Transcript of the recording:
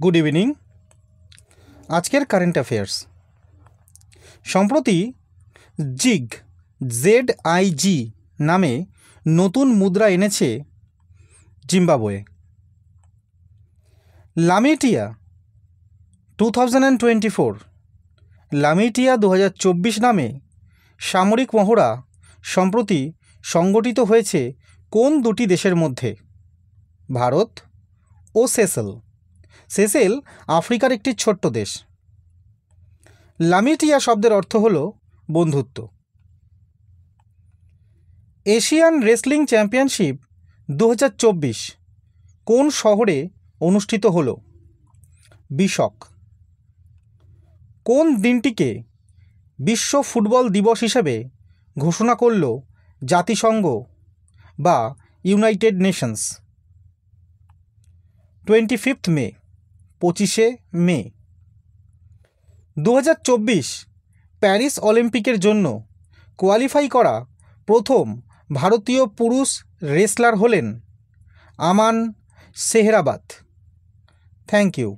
Good evening. আজকের current affairs. সম্প্রতি ZIG নামে নতুন মুদ্রা এনেছে জিম্বাবুয়ে। লামিটিয়া 2024 লামিটিয়া 2024 নামে সামরিক মহড়া সম্প্রতি সংগঠিত হয়েছে কোন দুটি দেশের মধ্যে? ভারত ও সেশেল। সেশেল আফ্রিকার একটি ছোট্ট দেশ। লামিটিয়া শব্দের অর্থ হল বন্ধুত্ব। এশিয়ান রেসলিং চ্যাম্পিয়নশিপ 2024 কোন শহরে অনুষ্ঠিত হলো? বিশক। কোন দিনটিকে বিশ্ব ফুটবল দিবস হিসেবে ঘোষণা করল জাতিসংঘ বা ইউনাইটেড নেশনস? 25 মে, 25শে মে। 2024 প্যারিস অলিম্পিকের জন্য কোয়ালিফাই করা প্রথম ভারতীয় পুরুষ রেসলার হলেন আমান সেহরাবাত। Thank you.